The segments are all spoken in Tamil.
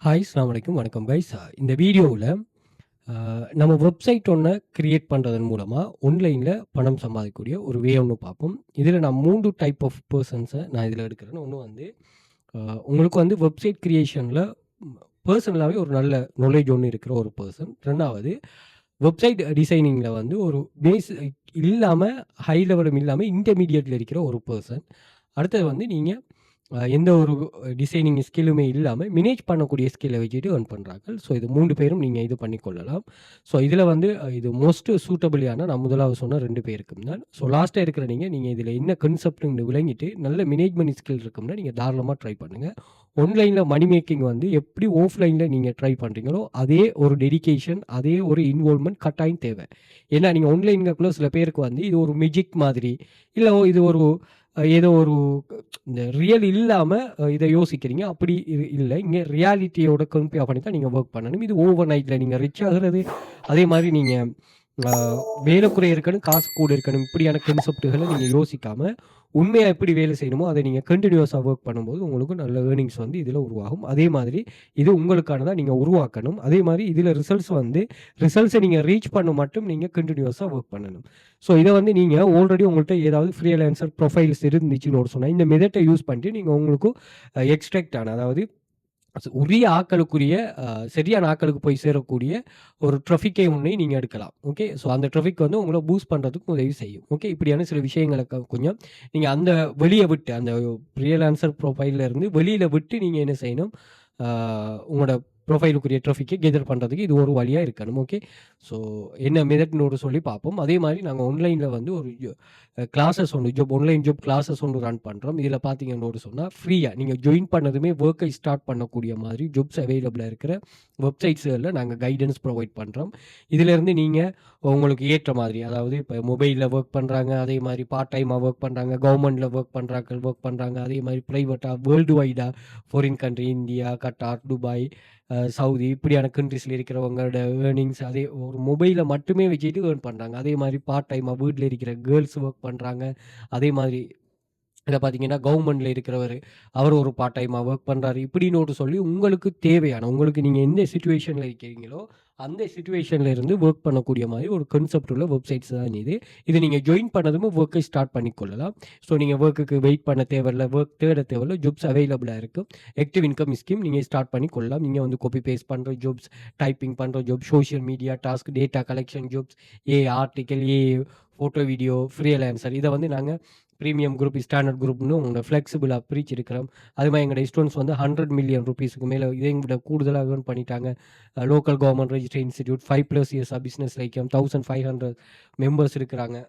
ஹாய் அஸ்ஸலாமு அலைக்கும். வணக்கம் கைஸ். இந்த வீடியோவுல நம்ம வெப்சைட் ஒண்ண கிரியேட் பண்றதன் மூலமா ஆன்லைன்ல பணம் சம்பாதிக்கக்கூடிய ஒரு வே ஒண்ணு பார்ப்போம். இதில நான் 3 டைப் ஆஃப் பெர்சன்ஸ நான் இதில எடுக்கிறேன். ஒண்ணு வந்து உங்களுக்கு வந்து வெப்சைட் கிரியேஷன்ல பெர்சனலாவே ஒரு நல்ல நாலேட்ஜ் ஒண்ணு இருக்கிற ஒரு பெர்சன். 2வது வெப்சைட் டிசைனிங்ல வந்து ஒரு பேஸ் இல்லாம, ஹை லெவலும் இல்லாம இன்டர்மீடியேட்ல இருக்கிற ஒரு பெர்சன். அடுத்தது வந்து நீங்க எந்த ஒரு டிசைனிங் ஸ்கில்லுமே இல்லாம மேனேஜ் பண்ணக்கூடிய ஸ்கில்ல வச்சுட்டு ஏர்ன் பண்றாங்க. ஸோ இது 3 பேரும் நீங்க இது பண்ணிக்கொள்ளலாம். ஸோ இதில வந்து இது மோஸ்ட் சூட்டபிளான நான் முதலாவது சொன்ன 2 பேருக்கும் தான். ஸோ லாஸ்ட்டா இருக்கிற நீங்க இதில என்ன கான்செப்ட்ன்னு விளங்கிட்டு நல்ல மேனேஜ்மென்ட் ஸ்கில் இருக்கும்னா நீங்க தாராளமா ட்ரை பண்ணுங்க. ஆன்லைன்ல மணி மேக்கிங் வந்து எப்படி ஆஃப்லைன்ல நீங்க ட்ரை பண்றீங்களோ, அதே ஒரு டெடிகேஷன், அதே ஒரு இன்வால்வ்மென்ட் கட்டாயம் தேவை. ஏன்னா நீங்க ஆன்லைன்ங்கக்குள்ள சில பேருக்கு வந்து இது ஒரு மேஜிக் மாதிரி, இல்ல இது ஒரு ஏதோ ஒரு இந்த ரியல் இல்லாம இத யோசிக்கிறீங்க. அப்படி இல்ல. இங்க ரியாலிட்டியோட கம்பேர் பண்ணி தான் நீங்க வொர்க் பண்ணணும். இது ஓவர் நைட்ல நீங்க ரிச் ஆகுறது, அதே மாரி நீங்க அ வேலை குறைய இருக்கணும், காசு கூட இருக்கணும். இப்படியான கான்செப்ட்கள நீங்க யோசிக்காம, உண்மையா எப்படி வேலை செய்யணுமோ, அத நீங்க கன்டினியூஸா வொர்க் பண்ணும்போது, உங்களுக்கு நல்ல ஏர்னிங்ஸ் வந்து இதில உருவாகும். அதே மாதிரி இது உங்களுக்கானதா நீங்க உருவாக்கணும். அதே மாரி இதில ரிசல்ட்ஸ நீங்க ரீச் பண்ண மட்டும் நீங்க கன்டினியூஸா வொர்க் பண்ணணும். ஸோ இத வந்து நீங்க ஆல்ரெடி உங்கள்ட்ட ஏதாவது ஃப்ரீலான்சர் ப்ரொஃபைல்ஸ் இருந்துச்சுன்னு சொன்னா, இந்த மெத்தட யூஸ் பண்ணிட்டு நீங்க உங்களுக்கு எக்ஸ்ட்ராக்ட் ஆன அதாவது உரிய ஆட்களுக்குரிய சரியான ஆட்களுக்கு போய் சேரக்கூடிய ஒரு ட்ராஃபிக்கை ஒண்ணை நீங்க எடுக்கலாம். ஓகே. ஸோ அந்த ட்ராஃபிக் வந்து உங்கள பூஸ்ட் பண்றதுக்கு உதவி செய்யும். ஓகே. இப்படியான சில விஷயங்கள கொஞ்சம் நீங்க அந்த வெளிய விட்டு அந்த ஃப்ரீலான்சர் ப்ரொஃபைல்ல இருந்து வெளியில விட்டு நீங்க என்ன செய்யணும், ஆ உங்களோட ப்ரொஃபைலுக்குரிய ட்ராஃபிக்கை கெதர் பண்றதுக்கு இது ஒரு வழியா இருக்கணும். ஓகே. ஸோ என்ன மெத்தட்ன்னு சொல்லி பார்ப்போம். அதே மாரி நாங்க ஆன்லைன்ல வந்து ஒரு கிளாஸஸ் ஒண்ணு ஆன்லைன் ஜாப் கிளாஸஸ் ஒண்ணு ரன் பண்றோம். இதில பார்த்தீங்கன்னு சொன்னா ஃப்ரீயா நீங்க ஜாயின் பண்ணதுமே வொர்க்கை ஸ்டார்ட் பண்ணக்கூடிய மாதிரி ஜாப்ஸ் அவைலபிளா இருக்கிற வெப்சைட்ஸ்கள்ல நாங்க கைடன்ஸ் ப்ரொவைட் பண்றோம். இதிலிருந்து நீங்க உங்களுக்கு ஏற்ற மாதிரி அதாவது இப்ப மொபைல்ல வொர்க் பண்றாங்க, அதே மாரி பார்ட் டைமா வொர்க் பண்றாங்க, கவர்ன்மென்ட்ல வொர்க் பண்றாங்க, அதே மாரி பிரைவேட்டா வேர்ல்டு வைடா foreign country India, Qatar, Dubai, Saudi இப்படியான கண்ட்ரீஸ்ல இருக்கிறவங்களோட ஏர்னிங்ஸ் அதே ஒரு மொபைல மட்டுமே வச்சுட்டு ஏர்ன் பண்றாங்க. அதே மாரி பார்ட் டைமா வீட்ல இருக்கிற கேர்ல்ஸ் வொர்க் பண்றாங்க. அதே மாதிரி இதில பார்த்தீங்கன்னா, கவர்மெண்ட்ல இருக்கிறவரு, அவரு ஒரு பார்ட் டைமா வொர்க் பண்றாரு. இப்படின்னு சொல்லி உங்களுக்கு தேவையான உங்களுக்கு நீங்க எந்த சிச்சுவேஷன்ல இருக்கிறீங்களோ, அந்த சிச்சுவேஷன்ல இருந்து வொர்க் பண்ணக்கூடிய மாரி ஒரு கான்செப்ட் உள்ள வெப்சைட்ஸ் தான் இது. இது நீங்க ஜாயின் பண்ணதுமே வொர்க்கை ஸ்டார்ட் பண்ணிக்கொள்ளலாம். ஸோ நீங்க வொர்க்குக்கு வெயிட் பண்ண தேவையில்ல, வொர்க் தேட தேவையில்ல. ஜாப்ஸ் அவைலபிளா இருக்கு. ஆக்டிவ் இன்கம் ஸ்கீம் நீங்க ஸ்டார்ட் பண்ணிக்கொள்ளலாம். நீங்க வந்து காப்பி பேஸ்ட் பண்ற ஜாப்ஸ், டைப்பிங் பண்ற job, social media task, data collection jobs, article, photo, video, freelancer இத வந்து நாங்க பிரீமியம் குரூப், ஸ்டாண்டர்ட் குரூப்னு உங்களோட ஃப்ளெக்சிபிளா பிரிச்சிருக்கிறோம். அது மாரி எங்களுடைய ஸ்டூடண்ட்ஸ் வந்து 100 மில்லியன் ரூப்பீஸ்க்கு மேல இதையும் விட கூடுதலா ஏர்ன் பண்ணிட்டாங்க. லோக்கல் கவர்ன்மென்ட் ரெஜிஸ்டர்ட் இன்ஸ்டிடியூட் 5+ இயர்ஸா பிசினஸ்ல இருக்கோம். 1500 மெம்பர்ஸ் இருக்கிறாங்க.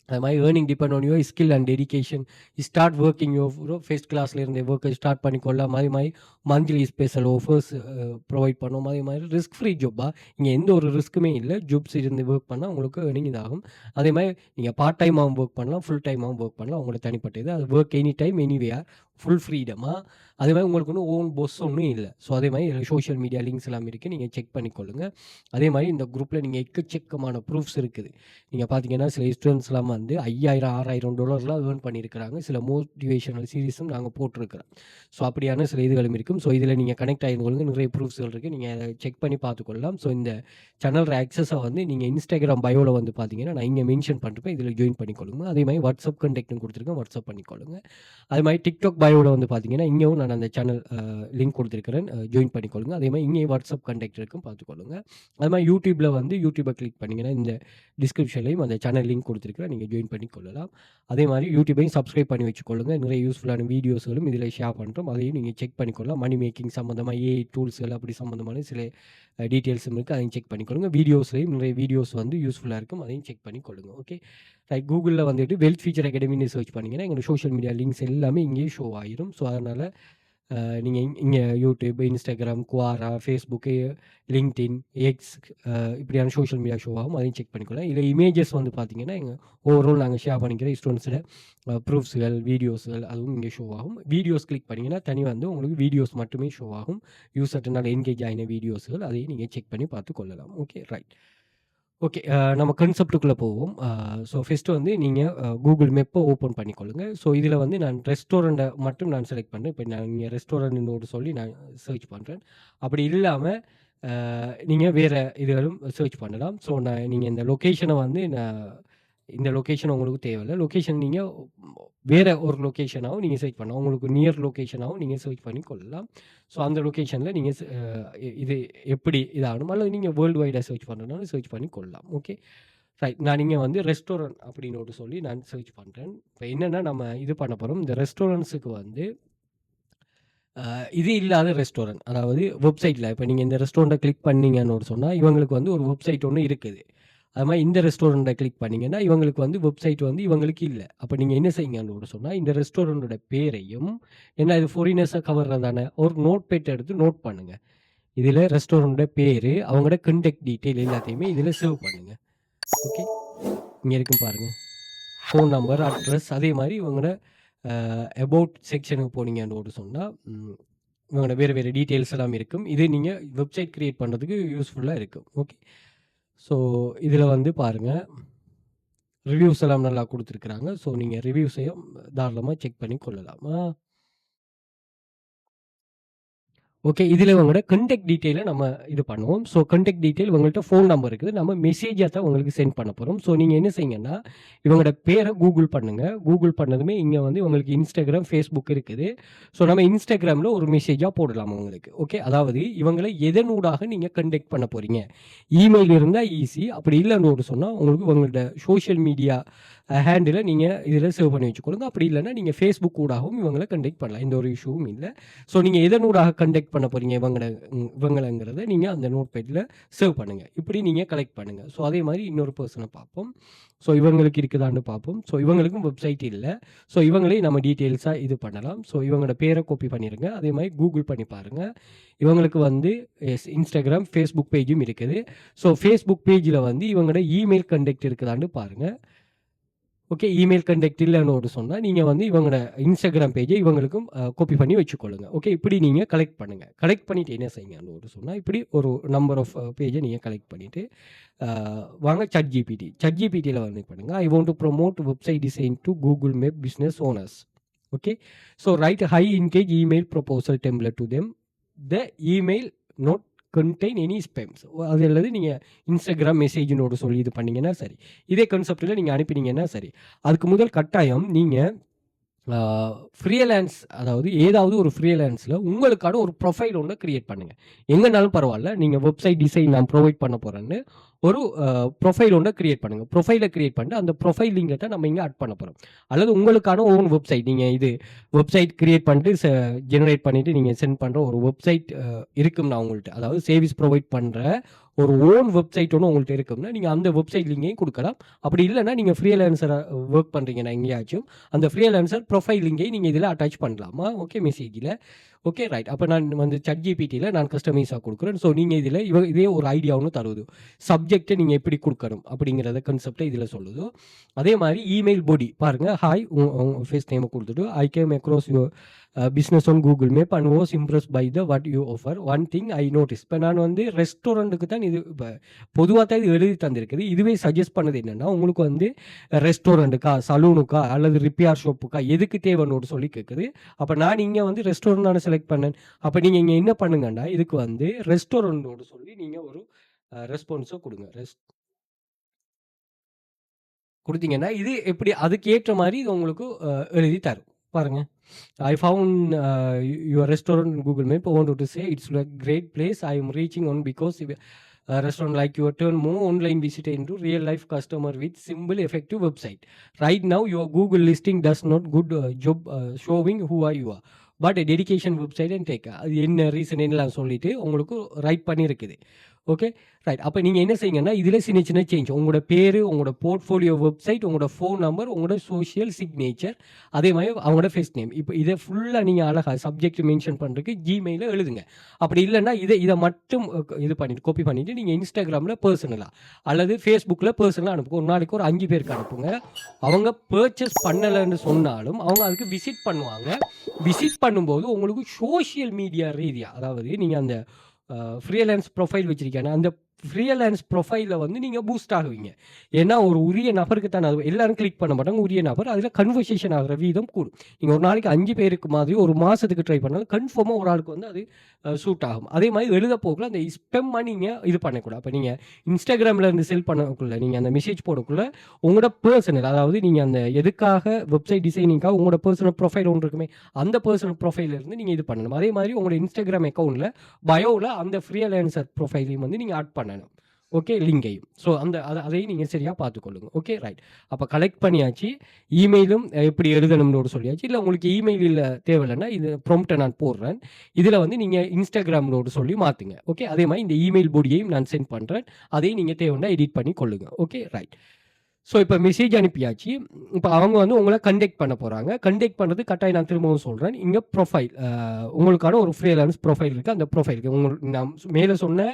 அது மாரி earning depend on your skill and dedication. Start working your first கிளாஸ்ல இருந்தே வொர்க்கை ஸ்டார்ட் பண்ணிக்கொள்ளலாம். அதே மாரி மந்த்லி ஸ்பெஷல் ஆஃபர்ஸ் ப்ரொவைட் பண்ணோம். அதே மாரி ரிஸ்க் ஃப்ரீ ஜாப்பா இங்க எந்த ஒரு ரிஸ்க்குமே இல்ல. ஜாப்ஸ் இருந்து வொர்க் பண்ணா உங்களுக்கு ஏர்னிங் இதாகும். அதே மாரி நீங்க பார்ட் டைமாவும் வொர்க் பண்ணலாம், ஃபுல் டைமாவும் வொர்க் பண்ணலாம். உங்களோட தனிப்பட்ட இது. அது work any time, anywhere full ஃப்ரீடமா அதே மாரி உங்களுக்கு ஒண்ணும் ஓன் பொஸ் ஒண்ணும் இல்ல. ஸோ அதே மாரி சோசியல் மீடியா லிங்க்ஸ் எல்லாம் இருக்கு. நீங்க செக் பண்ணிக்கொள்ளுங்க. அதே மாரி இந்த குரூப்ல நீங்க எக்கச்சக்கமான ப்ரூஃப்ஸ் இருக்குது. நீங்க பார்த்தீங்கன்னா, சில ஸ்டூடண்ட்ஸ்லாம் வந்து $5000, $6000 ஏர்ன் பண்ணியிருக்கிறாங்க. சில மோட்டிவேஷனல் சீரிஸும் நாங்க போட்டிருக்கிறோம். ஸோ அப்படியான சில இதுகளும் இருக்கும். ஸோ இதில நீங்க கனெக்ட் ஆகிருந்து கொள்ளுங்க. நிறைய ப்ரூஃப்ஸ்கள் இருக்கு. நீங்க அத செக் பண்ணி பார்த்துக்கொள்ளலாம். ஸோ இந்த சேனல் ஆக்சஸ வந்து நீங்க Instagram பயோல வந்து பார்த்தீங்கன்னா, நான் இங்க மென்ஷன் பண்ணிருப்பேன். இதில ஜாயின் பண்ணிக்கொள்ளுங்க. அதே மாரி வாட்ஸ்அப் கான்டாக்ட்டும் குடுத்துருக்கேன். வாட்ஸ்அப் பண்ணிக்கொள்ளுங்க. அது மாரி TikTok பயோல வந்து பார்த்தீங்கன்னா, இங்கேயும் நான் அந்த சேனல் லிங்க் குடுத்துருக்கிறேன். ஜாயின் பண்ணிக்கொள்ளுங்க. அதே மாரி இங்கேயும் வாட்ஸ்அப் கான்டாக்ட் இருக்கும் பார்த்துக்கொள்ளுங்க. அது மாரி YouTubeல வந்து YouTubeப கிளிக் பண்ணீங்கன்னா, இந்த டிஸ்கிரிப்ஷன்லயும் அந்த சேனல் லிங்க் குடுத்துருக்கிறேன். நீங்க ஜாயின் பண்ணிக்கொள்ளலாம். அதே மாரி YouTubeபையும் சப்ஸ்கிரைப் பண்ணி வச்சுக்கொள்ளுங்க. நிறைய யூஸ்ஃபுல்லான வீடியோஸ்களும் இதில ஷேர் பண்றோம். அதையும் நீங்க செக் பண்ணிக்கொள்ளலாம். மணி மேக்கிங் சம்மந்தமா டூல்ஸ்கள் அப்படி சம்மந்தமான சில டீட்டெயில்ஸும் இருக்கு. அதையும் செக் பண்ணிக்கொள்ளுங்க. வீடியோஸ்லயும் நிறைய வீடியோஸ் வந்து யூஸ்ஃபுல்லா இருக்கும். அதையும் செக் பண்ணிக்கொள்ளுங்க. ஓகே. ரைட். Googleல வந்துட்டு வெல்த் ஃபியூச்சர் அகாடமின்னு சர்ச் பண்ணீங்கன்னா, எங்களோட சோசியல் மீடியா லிங்க்ஸ் எல்லாமே இங்கேயே ஷோ ஆயிரும். ஸோ அதனால நீங்க இங்க YouTube, Instagram, Quora, Facebook, LinkedIn, X இப்படியான சோசியல் மீடியா ஷோ ஆகும். அதையும் செக் பண்ணிக்கொள்ளலாம். இதுல இமேஜஸ் வந்து பார்த்தீங்கன்னா, எங்க ஓவரால் நாங்க ஷேர் பண்ணிக்கிற ஸ்டூடண்ட்ஸோட ப்ரூஃப்ஸ்கள், வீடியோஸ்கள் அதுவும் இங்க ஷோ ஆகும். வீடியோஸ் கிளிக் பண்ணீங்கன்னா, தனி வந்து உங்களுக்கு வீடியோஸ் மட்டுமே ஷோ ஆகும். யூசர்ட்டனால என்கேஜ் ஆயின வீடியோஸ்கள் அதையும் நீங்க செக் பண்ணி பார்த்துக் கொள்ளலாம். ஓகே. ரைட். ஓகே. நம்ம கான்செப்ட்டுக்குள்ள போவோம். ஸோ ஃபர்ஸ்ட்டு வந்து நீங்க Google மேப்ப ஓப்பன் பண்ணிக்கொள்ளுங்க. ஸோ இதில வந்து நான் ரெஸ்டாரண்ட்ட மட்டும் நான் செலக்ட் பண்றேன். இப்ப நீங்க ரெஸ்டாரண்ட்னு சொல்லி நான் சர்ச் பண்றேன். அப்படி இல்லாம நீங்க வேற இதுகளும் சர்ச் பண்ணலாம். ஸோ நீங்க இந்த லொகேஷன வந்து இந்த லொகேஷன் உங்களுக்கு தேவையில்ல. லொகேஷன் நீங்க வேற ஒரு லொகேஷனாவும் நீங்க சர்ச் பண்ணலாம். உங்களுக்கு நியர் லொகேஷனாவும் நீங்க சர்ச் பண்ணி கொள்ளலாம். ஸோ அந்த லொகேஷன்ல நீங்க இது எப்படி இதாகணும் அல்லது நீங்க வேர்ல்டு வைடா சர்ச் பண்றதுனாலும் சர்ச் பண்ணி கொள்ளலாம். ஓகே. ரைட். நான் இங்க வந்து ரெஸ்டாரண்ட் அப்படின்னு சொல்லி நான் சர்ச் பண்றேன். இப்ப என்னன்னா நம்ம இது பண்ண போறோம். இந்த ரெஸ்டாரண்ட்ஸுக்கு வந்து இது இல்லாத ரெஸ்டாரண்ட். அதாவது வெப்சைட்ல இப்ப நீங்க இந்த ரெஸ்டாரண்ட்ட கிளிக் பண்ணீங்கன்னு சொன்னா, இவங்களுக்கு வந்து ஒரு வெப்சைட் ஒண்ணு இருக்குது. அது மாரி இந்த ரெஸ்டாரண்ட்ட கிளிக் பண்ணீங்கன்னா, இவங்களுக்கு வந்து வெப்சைட் வந்து இவங்களுக்கு இல்ல. அப்ப நீங்க என்ன செய்யுங்கன்னு சொன்னா, இந்த ரெஸ்டாரண்டோட பேரையும் ஏன்னா இது ஃபாரினர்ஸ கவர்றது தானே, ஒரு நோட்பேட் எடுத்து நோட் பண்ணுங்க. இதுல ரெஸ்டாரண்டோட பேரு, அவங்களோட கான்டாக்ட் டீட்டெயில் எல்லாத்தையுமே இதுல சேவ் பண்ணுங்க. ஓகே. இங்க இருக்கும் பாருங்க. ஃபோன் நம்பர், அட்ரஸ் அதே மாரி இவங்களோட அபவுட் செக்ஷனுக்கு போனீங்கன்னு சொன்னா, இவங்களோட வேற வேற டீட்டெயில்ஸ் எல்லாம் இருக்கும். இது நீங்க வெப்சைட் கிரியேட் பண்றதுக்கு யூஸ்ஃபுல்லா இருக்கும். ஓகே. ஸோ இதில வந்து பாருங்க, ரிவ்யூஸ் எல்லாம் நல்லா குடுத்துருக்காங்க. ஸோ நீங்க ரிவ்யூஸையும் தாராளமா செக் பண்ணி கொள்ளலாம். ஓகே. இதில இவங்களோட கான்டாக்ட் டீட்டெயில நம்ம இது பண்ணுவோம். ஸோ கான்டாக்ட் டீட்டெயில் இவங்கள்ட்ட ஃபோன் நம்பர் இருக்குது. நம்ம மெசேஜா தான் உங்களுக்கு சென்ட் பண்ண போறோம். ஸோ நீங்க என்ன செய்யுங்கன்னா, இவங்களோட பேர கூகுள் பண்ணுங்க. கூகுள் பண்ணதுமே இங்க வந்து உங்களுக்கு Instagram, Facebook இருக்குது. ஸோ நம்ம Instagramல ஒரு மெசேஜா போடலாம் உங்களுக்கு. ஓகே. அதாவது இவங்கள எதனூடாக நீங்க கான்டாக்ட் பண்ண போறீங்க. இமெயில் இருந்தா ஈஸி. அப்படி இல்லன்னு சொன்னா உங்களுக்கு உங்கள்ட்ட சோசியல் மீடியா ஹேண்டில நீங்க இதில சேவ் பண்ணி வச்சுக்கொள்ளுங்க. அப்படி இல்லன்னா நீங்க Facebook ஊடாகவும் இவங்கள கான்டாக்ட் பண்ணலாம். எந்த ஒரு இஷ்யூவும் இல்ல. ஸோ நீங்க எதனூடாக கான்டாக்ட் பண்ண போறீங்க இவங்களங்கிறத நீங்க அந்த நோட்பேட்ல சேவ் பண்ணுங்க. இப்படி நீங்க கலெக்ட் பண்ணுங்க. ஸோ அதே மாரி இன்னொரு பெர்சன பார்ப்போம். ஸோ இவங்களுக்கு இருக்குதான்னு பார்ப்போம். ஸோ இவங்களுக்கும் வெப்சைட் இல்ல. ஸோ இவங்களையும் நம்ம டீட்டெயில்ஸா இது பண்ணலாம். ஸோ இவங்களோட பேர காப்பி பண்ணிருங்க. அதே மாரி கூகுள் பண்ணி பாருங்க. இவங்களுக்கு வந்து Instagram, Facebook பேஜும் இருக்குது. ஸோ Facebook பேஜ்ல வந்து இவங்களோட இமெயில் கான்டாக்ட் இருக்குதான்னு பாருங்க. ஓகே. இமெயில் கான்டாக்ட் இல்லன்னு சொன்னா, நீங்க வந்து இவங்களோட Instagram பேஜ இவங்களுக்கும் காப்பி பண்ணி வச்சுக்கொள்ளுங்க. ஓகே. இப்படி நீங்க கலெக்ட் பண்ணுங்க. கலெக்ட் பண்ணிட்டு என்ன செய்யுங்கன்னு சொன்னா, இப்படி ஒரு நம்பர் ஆஃப் பேஜ நீங்க கலெக்ட் பண்ணிட்டு, வாங்க ChatGPT. ChatGPTல வந்து பண்ணுங்க. I want to promote website design to Google Map business owners. Okay. So write high engage email proposal template to them. The email not contain any spams. அது அல்லது நீங்க Instagram மெசேஜ்னோட சொல்லி இது பண்ணீங்கன்னா சரி. இதே கான்செப்ட்ல நீங்க அனுப்பினீங்கன்னா சரி. அதுக்கு முதல் கட்டாயம் நீங்க ஃப்ரீலான்ஸ் அதாவது ஏதாவது ஒரு ஃப்ரீலான்ஸ்ல உங்களுக்கான ஒரு ப்ரொஃபைல் ஒண்ணு கிரியேட் பண்ணுங்க. எங்கனாலும் பரவால்ல. நீங்க வெப்சைட் டிசைன் நான் ப்ரொவைட் பண்ண போறேன்னு ஒரு ப்ரொஃபைல் ஒண்ண கிரியேட் பண்ணுங்க. ப்ரொஃபைல கிரியேட் பண்ணிட்டு அந்த ப்ரொஃபைல் லிங்க தான் நம்ம இங்க ஆட் பண்ண போறோம். அல்லது உங்களுக்கான ஓன் வெப்சைட் நீங்க இது வெப்சைட் கிரியேட் பண்ணிட்டு ஜெனரேட் பண்ணிட்டு நீங்க சென்ட் பண்ற ஒரு வெப்சைட் இருக்கும்னா உங்கள்ட்ட. அதாவது சர்வீஸ் ப்ரொவைட் பண்ற ஒரு ஓன் வெப்சைட் ஒண்ணு உங்கள்ட்ட இருக்கும்னா, நீங்க அந்த வெப்சைட் லிங்கையும் குடுக்கலாம். அப்படி இல்லன்னா நீங்க ஃப்ரீலான்சரா வொர்க் பண்றீங்கன்னா எங்கேயாச்சும், அந்த ஃப்ரீலான்சர் ப்ரொஃபைல் லிங்கை நீங்க இதில அட்டாச் பண்ணலாமா? ஓகே மெசேஜ்ல. Okay right. அப்ப நான் வந்து ChatGPTல நான் கஸ்டமைஸா குடுக்குறேன். ஸோ நீங்க இதில இதே ஒரு ஐடியா ஒண்ணு தருது. சப்ஜெக்ட்ட நீங்க எப்படி குடுக்கணும் அப்படிங்கிறத கான்செப்ட்ட இதில சொல்லுது. அதே மாரி இமெயில் பாடி பாருங்க. ஹாய் உங்க ஃபர்ஸ்ட் நேம குடுத்துட்டு, I came across your business on Google Map and was impressed by the what you offer. One thing I notice. இப்ப நான் வந்து ரெஸ்டாரண்ட்க்கு தான் இது பொதுவா தான் இது எழுதி தந்திருக்குது. இதுவே சஜெஸ்ட் பண்ணது என்னன்னா, உங்களுக்கு வந்து ரெஸ்டாரண்ட்டுக்கா, சலூனுக்கா அல்லது ரிப்பேர் ஷாப்புக்கா எதுக்கு தேவைன்னு சொல்லி கேட்குது. அப்ப நான் இங்க வந்து ரெஸ்டாரண்ட் தானே செலக்ட் பண்ணேன். அப்ப நீங்க இங்க என்ன பண்ணுங்கன்னா, இதுக்கு வந்து ரெஸ்டாரண்ட்டோட சொல்லி நீங்க ஒரு ரெஸ்பான்ஸ குடுங்க. குடுத்தீங்கன்னா, இது எப்படி அதுக்கு ஏற்ற மாரி இது உங்களுக்கு எழுதி தரும். பாருங்க. I found your restaurant in Google Map. I wanted to say it's a great place. I am reaching on because a restaurant like your turn more online visitor into real life customer with simple effective website. Right now your Google listing does not good job showing who are you are. But a dedication website and take அது என்ன ரீசன் என்னலாம் சொல்லிட்டு உங்களுக்கு ரைட் பண்ணியிருக்குது. Okay right. அப்ப நீங்க என்ன செய்யுங்கன்னா, இதில சின்ன சின்ன சேஞ்ச் உங்களோட பேரு, உங்களோட போர்ட்ஃபோலியோ வெப்சைட், உங்களோட ஃபோன் நம்பர், உங்களோட சோசியல் சிக்னேச்சர், அதே மாரி அவங்களோட ஃபர்ஸ்ட் நேம். இப்ப இத ஃபுல்லா நீங்க அழகா சப்ஜெக்ட் மென்ஷன் பண்றதுக்கு Gmailல எழுதுங்க. அப்படி இல்லன்னா இத மட்டும் இது பண்ணிட்டு காப்பி பண்ணிட்டு நீங்க Instagramல பெர்சனலா அல்லது Facebookல பெர்சனலா அனுப்புங்க. ஒரு நாளைக்கு ஒரு 5 பேருக்கு அனுப்புங்க. அவங்க பர்ச்சேஸ் பண்ணலன்னு சொன்னாலும் அவங்க அதுக்கு விசிட் பண்ணுவாங்க. விசிட் பண்ணும்போது உங்களுக்கு சோசியல் மீடியா ரீதியா அதாவது நீங்க அந்த ஃப்ரீலான்ஸ் ப்ரொஃபைல் வச்சிருக்கீங்கன்னா, அந்த ஃப்ரீலான்ஸ் ப்ரொஃபைலில் வந்து நீங்கள் பூஸ்ட் ஆகுவீங்க. ஏன்னா ஒரு உரிய நபருக்கு தானே அது எல்லாரும் கிளிக் பண்ண மாட்டாங்க. உரிய நபர் அதில் கன்வர்சேஷன் ஆகிற வீதம் கூடும். நீங்கள் ஒரு நாளைக்கு 5 பேருக்கு மாதிரி ஒரு மாதத்துக்கு ட்ரை பண்ணாலும் கன்ஃபார்மாக ஒரு ஆளுக்கு வந்து அது சூட் ஆகும். அதே மாதிரி எழுத போக்குள்ள அந்த ஸ்பெம்மாக நீங்கள் இது பண்ணக்கூடாது. அப்போ நீங்கள் இன்ஸ்டாகிராமில் இருந்து செல் பண்ணக்குள்ள நீங்கள் அந்த மெசேஜ் போடக்குள்ள உங்களோட பர்சனல், அதாவது நீங்கள் அந்த எதுக்காக வெப்சைட் டிசைனிங்காக உங்களோட பர்சனல் ப்ரொஃபைல் ஒன்று இருக்குமே, அந்த பர்சனல் ப்ரொஃபைலேருந்து நீங்கள் இது பண்ணணும். அதே மாதிரி உங்களோட இன்ஸ்டாகிராம் அக்கௌண்ட்டில் பயோவில் அந்த ஃப்ரீலான்சர் ப்ரொஃபைலையும் வந்து நீங்கள் ஆட் பண்ணணும். ஓகே, லிங்கையும். ஸோ அதையும் நீங்கள் சரியாக பார்த்துக்கொள்ளுங்க. Okay, right. அப்போ கலெக்ட் பண்ணியாச்சு. இமெயிலும் எப்படி எழுதணும்னு சொல்லியாச்சு. இல்லை உங்களுக்கு இமெயில் இல்லை தேவையில்லைன்னா இது ப்ராம்ப்டை நான் போடுறேன். இதில் வந்து நீங்கள் இன்ஸ்டாகிராம்னோடு சொல்லி மாற்றுங்க. ஓகே, அதே மாதிரி இந்த இமெயில் பாடியையும் நான் சென்ட் பண்ணுறேன். அதையும் நீங்கள் தேவைன்னா எடிட் பண்ணி கொள்ளுங்க. Okay, right. ஸோ இப்போ மெசேஜ் அனுப்பியாச்சு. இப்போ அவங்க வந்து உங்களை கண்டெக்ட் பண்ண போகிறாங்க. கண்டெக்ட் பண்ணுறது கட்டாயம் நான் திரும்பவும் சொல்கிறேன். இங்கே ப்ரொஃபைல் உங்களுக்கான ஒரு ஃப்ரீலான்ஸ் ப்ரொஃபைல் இருக்குது. அந்த ப்ரொஃபைலுக்கு உங்களுக்கு நான் மேலே சொன்ன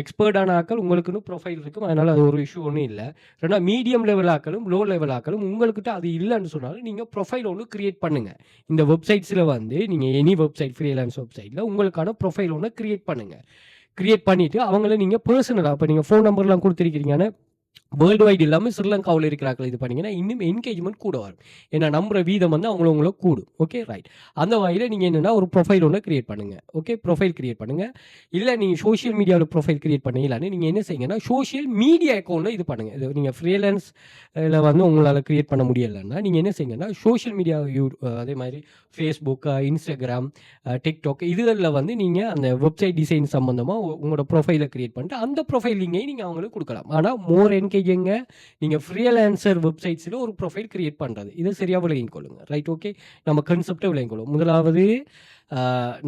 எக்ஸ்பர்ட்டான ஆக்கள் உங்களுக்குன்னு ப்ரொஃபைல் இருக்கும். அதனால் அது ஒரு இஷ்யூ ஒன்றும் இல்லை. ரெண்டா மீடியம் லெவல் ஆக்களும் லோ லெவல் ஆக்களும் உங்கள்கிட்ட அது இல்லைன்னு சொன்னாலும் நீங்கள் ப்ரொஃபைல் ஒன்று க்ரியேட் பண்ணுங்கள். இந்த வெப்சைட்ஸில் வந்து நீங்கள் எனி வெப்சைட் ஃப்ரீலான்ஸ் வெப்சைட்டில் உங்களுக்கான ப்ரொஃபைல் ஒன்று க்ரியேட் பண்ணுங்கள். க்ரியேட் பண்ணிவிட்டு அவங்கள நீங்கள் பர்சனலாக இப்போ நீங்கள் ஃபோன் நம்பர்லாம் கொடுத்துருக்கிறீங்கன்னா வேர்ல்டு வைடு இல்லாமல் ஸ்ரீலங்காவில் இருக்கிறார்கள் இது பண்ணிங்கன்னா இன்னும் என்கேஜ்மெண்ட் கூட வரும். ஏன்னா நம்புற வீதம் வந்து அவங்கள கூடும். Okay, right. அந்த வகையில் நீங்கள் என்னென்னா ஒரு ப்ரொஃபைல் ஒன்று க்ரியேட் பண்ணுங்கள். ஓகே, ப்ரொஃபைல் க்ரியேட் பண்ணுங்கள். இல்லை நீங்கள் சோஷியல் மீடியாவில் ப்ரொஃபைல் க்ரியேட் பண்ணீங்களான்னு நீங்கள் என்ன செய்யுங்கன்னா சோஷியல் மீடியா அக்கௌண்ட்டில் இது பண்ணுங்கள். இது நீங்கள் ஃப்ரீலான்ஸில் வந்து உங்களால் க்ரியேட் பண்ண முடியலைன்னா நீங்கள் என்ன செய்யுங்கன்னா சோஷியல் மீடியா அதே மாதிரி ஃபேஸ்புக், இன்ஸ்டாகிராம், டிக்டாக் இதுகளில் வந்து நீங்கள் அந்த வெப்சைட் டிசைன் சம்மந்தமாக உங்களோட ப்ரொஃபைலை க்ரியேட் பண்ணிட்டு அந்த ப்ரொஃபைல் லிங்கையும் நீங்கள் அவங்களுக்கு கொடுக்கலாம். ஆனால் மோர் என்கேஜிங்க நீங்கள் ஃப்ரீலான்சர் வெப்சைட்ஸில் ஒரு ப்ரொஃபைல் க்ரியேட் பண்ணுறது இதை சரியாக விளங்கிக் கொள்ளுங்க. Right, okay. நம்ம கன்செப்டை விளங்கிக் கொள்ளும். முதலாவது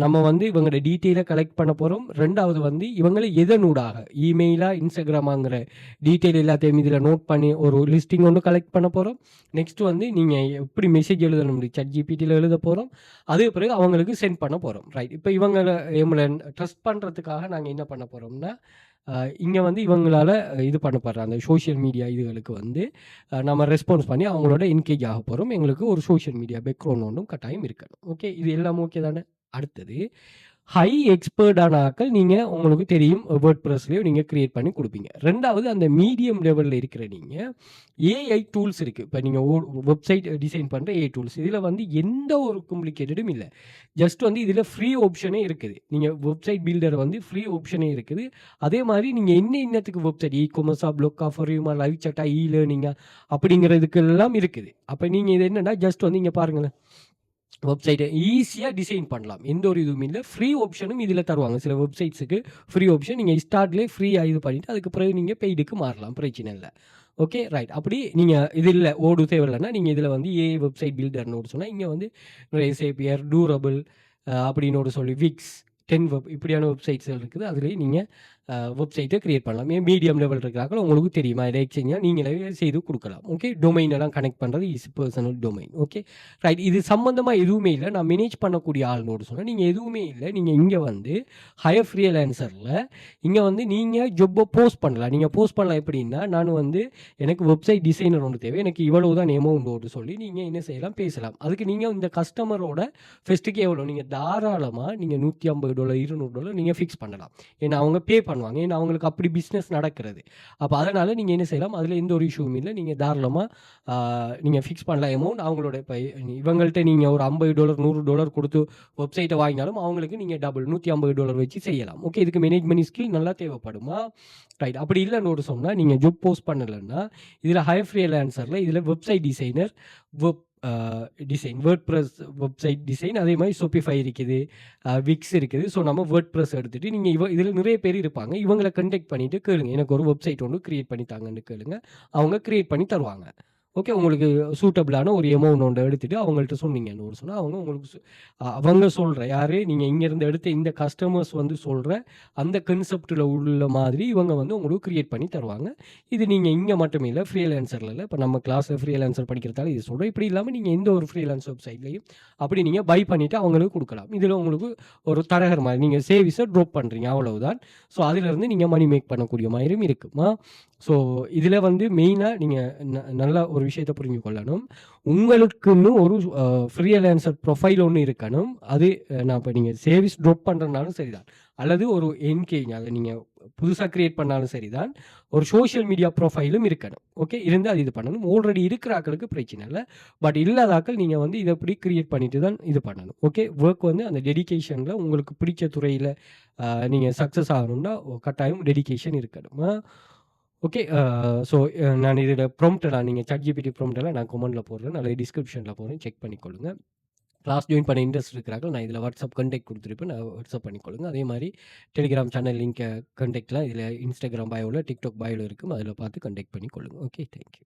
நம்ம வந்து இவங்களோட டீட்டெயிலை கலெக்ட் பண்ண போகிறோம். ரெண்டாவது வந்து இவங்களை எதனூடாக இமெயிலாக இன்ஸ்டாகிராமாங்கிற டீட்டெயில் எல்லாத்தையும் இதில் நோட் பண்ணி ஒரு லிஸ்டிங் ஒன்று கலெக்ட் பண்ண போகிறோம். நெக்ஸ்ட் வந்து நீங்கள் எப்படி மெசேஜ் எழுதணும் ChatGPTயில் எழுத போகிறோம். அதுக்கு பிறகு அவங்களுக்கு சென்ட் பண்ண போகிறோம். ரைட். இப்போ இவங்களை ட்ரஸ்ட் பண்ணுறதுக்காக நாங்கள் என்ன பண்ண போகிறோம்னா இங்கே வந்து இவங்களால் இது பண்ணப்படுற அந்த சோஷியல் மீடியா இதுகளுக்கு வந்து நம்ம ரெஸ்பான்ஸ் பண்ணி அவங்களோட என்கேஜ் ஆக போகிறோம். எங்களுக்கு ஒரு சோஷியல் மீடியா பேக்ரவுண்ட் ஒன்றும் கட்டாயம் இருக்கணும். ஓகே, இது எல்லாம் ஓகே தானே. அடுத்தது ஹை எக்ஸ்பர்ட்டான ஆக்கள் நீங்கள் உங்களுக்கு தெரியும் வேர்ட் ப்ரெஸ்லேயும் நீங்கள் க்ரியேட் பண்ணி கொடுப்பீங்க. ரெண்டாவது அந்த மீடியம் லெவலில் இருக்கிற நீங்கள் ஏஐ டூல்ஸ் இருக்குது. இப்போ நீங்கள் வெப்சைட் டிசைன் பண்ணுற ஏஐ டூல்ஸ் இதில் வந்து எந்த ஒரு காம்ப்ளிகேட்டடும் இல்லை. ஜஸ்ட் வந்து இதில் ஃப்ரீ ஆப்ஷனே இருக்குது. நீங்கள் வெப்சைட் பில்டர் வந்து ஃப்ரீ ஆப்ஷனே இருக்குது. அதே மாதிரி நீங்கள் என்னத்துக்கு வெப்சைட் இ-காமர்ஸா, ப்ளாக்கா, ஃபார்யூமா, லைவ் சாட்டா, இ லேர்னிங்கா அப்படிங்கிறதுக்கெல்லாம் இருக்குது. அப்போ நீங்கள் இது என்னென்னா ஜஸ்ட் வந்து இங்கே பாருங்களேன், வெப்சைட்டை ஈஸியாக டிசைன் பண்ணலாம். எந்த ஒரு இதுவும் இல்லை. ஃப்ரீ ஆப்ஷனும் இதில் தருவாங்க. சில வெப்சைட்ஸுக்கு ஃப்ரீ ஆப்ஷன் நீங்கள் ஸ்டார்ட்லேயே ஃப்ரீயாக இது பண்ணிவிட்டு அதுக்கு பிறகு நீங்கள் பெய்டுக்கு மாறலாம், பிரச்சனை இல்லை. Okay, right. அப்படி நீங்கள் இது இல்லை ஓடு தேவையில்லைன்னா நீங்கள் இதில் வந்து ஏஐ வெப்சைட் பில்டர்னு சொன்னால் இங்கே வந்து ரேசேபியர், டூரபிள் அப்படின்னு சொல்லி விக்ஸ், 10 வெப் இப்படியான வெப்சைட்ஸ் இருக்குது. அதுலேயே நீங்கள் வெப்சைட்டை க்ரியேட் பண்ணலாம். மீடியம் லெவல் இருக்கிறாங்க உங்களுக்கு தெரியுமா, இதை எக்ஸ்சேஞ்சாக நீங்களே செய்து கொடுக்கலாம். ஓகே, டொமைன் எல்லாம் கனெக்ட் பண்ணுறது is personal domain. Okay, right. இது சம்மந்தமாக எதுவுமே இல்லை. நான் மேனேஜ் பண்ணக்கூடிய ஆள்னோடு சொன்னால் நீங்கள் எதுவுமே இல்லை. நீங்கள் இங்கே வந்து ஹையர் ஃப்ரீலான்சரில் இங்கே வந்து நீங்கள் ஜொப்பை போஸ்ட் பண்ணலாம். நீங்கள் போஸ்ட் பண்ணலாம் எப்படின்னா, நான் வந்து எனக்கு வெப்சைட் டிசைனர் ஒன்று தேவை, எனக்கு இவ்வளவு தான் அமௌண்ட் சொல்லி நீங்கள் என்ன செய்யலாம், பேசலாம். அதுக்கு நீங்கள் இந்த கஸ்டமரோட ஃபெஸ்ட்டுக்கு எவ்வளோ நீங்கள் தாராளமாக நீங்கள் $150 $200 நீங்கள் ஃபிக்ஸ் பண்ணலாம். ஏன்னா அவங்க பே பண்ணுவாங்க. ஏன்னா அவங்களுக்கு அப்படி பிஸ்னஸ் நடக்கிறது. அப்போ அதனால் நீங்கள் என்ன செய்யலாம், அதில் எந்த ஒரு இஷ்யூவும் இல்லை. நீங்கள் தாராளமாக நீங்கள் ஃபிக்ஸ் பண்ணலாம் அமௌண்ட். அவங்களோட இப்போ இவங்கள்ட்ட நீங்கள் ஒரு $50 $100 கொடுத்து வெப்சைட்டை வாங்கினாலும் அவங்களுக்கு நீங்கள் டபுள் $150 வச்சு செய்யலாம். ஓகே, இதுக்கு மேனேஜ்மெண்ட் ஸ்கில் நல்லா தேவைப்படுமா, ரைட். அப்படி இல்லைன்னு சொன்னால் நீங்கள் ஜாப் போஸ்ட் பண்ணலைன்னா இதில் ஹை ஃப்ரீலான்சரில் இதில் website designer, design, word press website design, அதே மாதிரி ஷோபிஃபை இருக்குது, விக்ஸ் இருக்குது. ஸோ நம்ம வேர்ட் ப்ரெஸ் எடுத்துகிட்டு நீங்கள் இதில் நிறைய பேர் இருப்பாங்க. இவங்களை கண்டெக்ட் பண்ணிவிட்டு கேளுங்க, எனக்கு ஒரு வெப்சைட் ஒன்று க்ரியேட் பண்ணி தாங்கன்னு கேளுங்க. அவங்க க்ரியேட் பண்ணி தருவாங்க. ஓகே, உங்களுக்கு சூட்டபிளான ஒரு அமௌண்ட் ஒன்று எடுத்துகிட்டு அவங்கள்ட்ட சொன்னீங்கன்னு சொன்னால் அவங்க உங்களுக்கு அவங்க சொல்கிற யார் நீங்கள் இங்கேருந்து எடுத்த இந்த கஸ்டமர்ஸ் வந்து சொல்கிற அந்த கன்செப்டில் உள்ள மாதிரி இவங்க வந்து உங்களுக்கு க்ரியேட் பண்ணி தருவாங்க. இது நீங்கள் இங்கே மட்டுமே இல்லை, ஃப்ரீலான்சரில் இல்லை. இப்போ நம்ம கிளாஸில் ஃப்ரீலான்சர் படிக்கிறதால இது சொல்கிறோம். இப்படி இல்லாமல் நீங்கள் எந்த ஒரு ஃப்ரீலான்ஸ் வெப்சைட்லையும் அப்படி நீங்கள் பை பண்ணிவிட்டு அவங்களுக்கு கொடுக்கலாம். இதில் உங்களுக்கு ஒரு தரகர் மாதிரி நீங்கள் சேவிஸை ட்ராப் பண்ணுறீங்க, அவ்வளவுதான். ஸோ அதிலிருந்து நீங்கள் மணி மேக் பண்ணக்கூடிய மாதிரியும் இருக்குமா. ஸோ இதில் வந்து மெயினாக நீங்கள் நல்ல ஒரு ஒரு விஷயத்த புரிஞ்சு கொள்ளணும். உங்களுக்குன்னு ஒரு ஃப்ரீலான்சர் ப்ரொஃபைல் ஒண்ணு இருக்கணும். அது நான் இப்ப நீங்க சர்வீஸ் ட்ராப் பண்றதுனாலும் சரிதான். அல்லது ஒரு என்கேஜ் அத நீங்க புதுசா கிரியேட் பண்ணாலும் சரிதான். ஒரு சோசியல் மீடியா ப்ரொஃபைலும் இருக்கணும். ஓகே. இருந்து அது இது பண்ணணும். ஆல்ரெடி இருக்கிற ஆட்களுக்கு பிரச்சனை இல்ல. பட் இல்லாத ஆட்கள் நீங்க வந்து இத இப்படி கிரியேட் பண்ணிட்டு தான் இது பண்ணணும். ஓகே. வொர்க் வந்து அந்த டெடிகேஷன்ல உங்களுக்கு பிடிச்ச துறையில நீங்க சக்சஸ் ஆகணும்னா கட்டாயம் டெடிகேஷன் இருக்கணும். ஓகே. ஸோ நான் இதோட ப்ராம்ப்ட்லாம் நீங்க ChatGPT ப்ராம்ப்ட்லாம் நான் கமெண்ட்ல போடுறேன். அல்லது டிஸ்கிரிப்ஷன்ல போடுறேன். செக் பண்ணிக்கொள்ளுங்க. கிளாஸ் ஜாயின் பண்ண இன்ட்ரெஸ்ட் இருக்கிறார்கள். நான் இதில வாட்ஸ்அப் கான்டாக்ட் குடுத்துருப்பேன். நான் வாட்ஸ்அப் பண்ணிக்கொள்ளுங்க. அதே மாரி டெலிகிராம் சேனல் லிங்க் கான்டாக்ட்லாம் இதில Instagram பயோல, TikTok பயோல இருக்கும். அதில பார்த்து கான்டாக்ட் பண்ணிக்கொள்ளுங்க. ஓகே. Thank you.